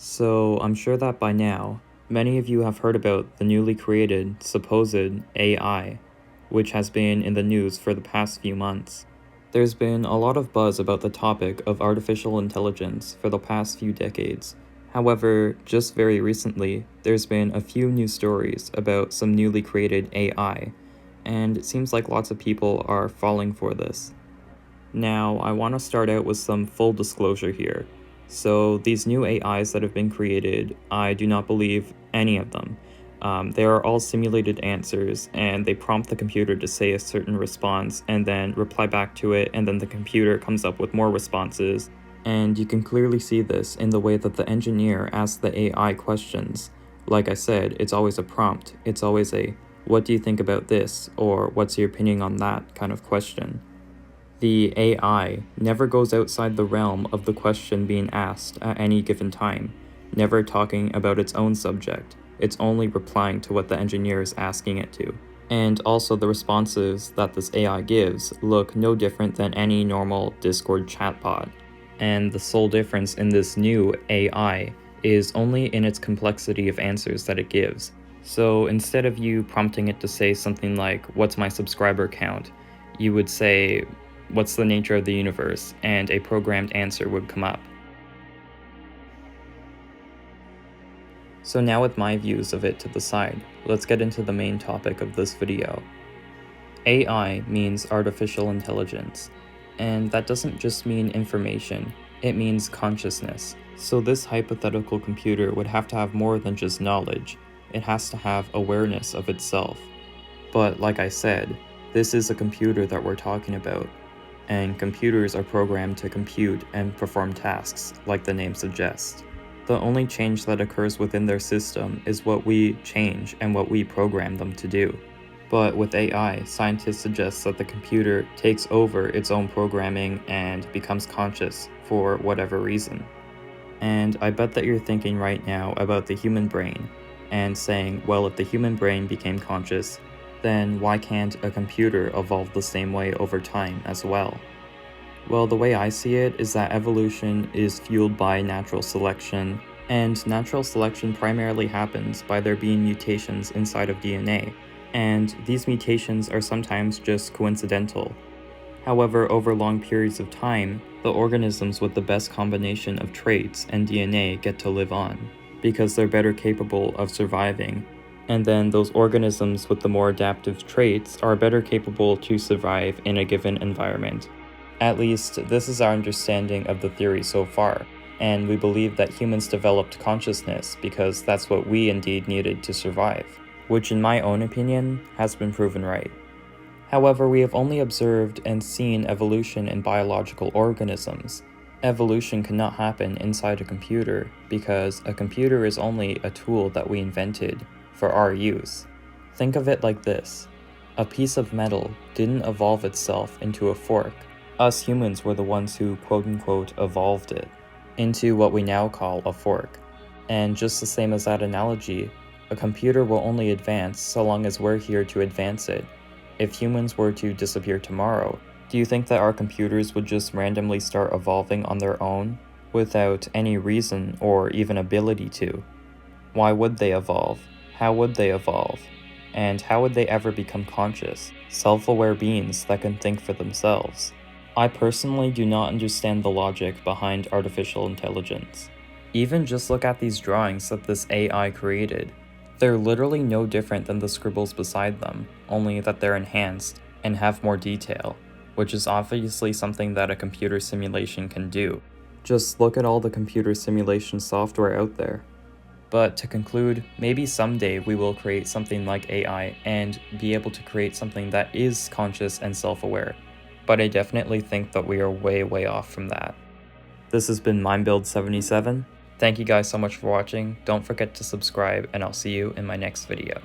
So, I'm sure that by now, many of you have heard about the newly created supposed AI, which has been in the news for the past few months. There's been a lot of buzz about the topic of artificial intelligence for the past few decades. However, just very recently, there's been a few new stories about some newly created AI, and it seems like lots of people are falling for this. Now, I want to start out with some full disclosure here. So, these new AIs that have been created, I do not believe any of them. They are all simulated answers, and they prompt the computer to say a certain response and then reply back to it, and then the computer comes up with more responses. And you can clearly see this in the way that the engineer asks the AI questions. Like I said, it's always a prompt. It's always a, "What do you think about this?" or "What's your opinion on that?" kind of question. The AI never goes outside the realm of the question being asked at any given time, never talking about its own subject. It's only replying to what the engineer is asking it to. And also the responses that this AI gives look no different than any normal Discord chatbot. And the sole difference in this new AI is only in its complexity of answers that it gives. So instead of you prompting it to say something like, "What's my subscriber count?" you would say, "What's the nature of the universe?" and a programmed answer would come up. So now with my views of it to the side, let's get into the main topic of this video. AI means artificial intelligence, and that doesn't just mean information, it means consciousness. So this hypothetical computer would have to have more than just knowledge, it has to have awareness of itself. But like I said, this is a computer that we're talking about, and computers are programmed to compute and perform tasks, like the name suggests. The only change that occurs within their system is what we change and what we program them to do. But with AI, scientists suggest that the computer takes over its own programming and becomes conscious for whatever reason. And I bet that you're thinking right now about the human brain, and saying, well, if the human brain became conscious, then why can't a computer evolve the same way over time as well? Well, the way I see it is that evolution is fueled by natural selection, and natural selection primarily happens by there being mutations inside of DNA, and these mutations are sometimes just coincidental. However, over long periods of time, the organisms with the best combination of traits and DNA get to live on, because they're better capable of surviving. And then those organisms with the more adaptive traits are better capable to survive in a given environment. At least, this is our understanding of the theory so far, and we believe that humans developed consciousness because that's what we indeed needed to survive, which in my own opinion has been proven right. However, we have only observed and seen evolution in biological organisms. Evolution cannot happen inside a computer because a computer is only a tool that we invented for our use. Think of it like this. A piece of metal didn't evolve itself into a fork. Us humans were the ones who quote-unquote evolved it into what we now call a fork. And just the same as that analogy, a computer will only advance so long as we're here to advance it. If humans were to disappear tomorrow, do you think that our computers would just randomly start evolving on their own without any reason or even ability to? Why would they evolve? How would they evolve? And how would they ever become conscious, self-aware beings that can think for themselves? I personally do not understand the logic behind artificial intelligence. Even just look at these drawings that this AI created. They're literally no different than the scribbles beside them, only that they're enhanced and have more detail, which is obviously something that a computer simulation can do. Just look at all the computer simulation software out there. But to conclude, maybe someday we will create something like AI and be able to create something that is conscious and self-aware. But I definitely think that we are way off from that. This has been MindBuild77. Thank you guys so much for watching. Don't forget to subscribe, and I'll see you in my next video.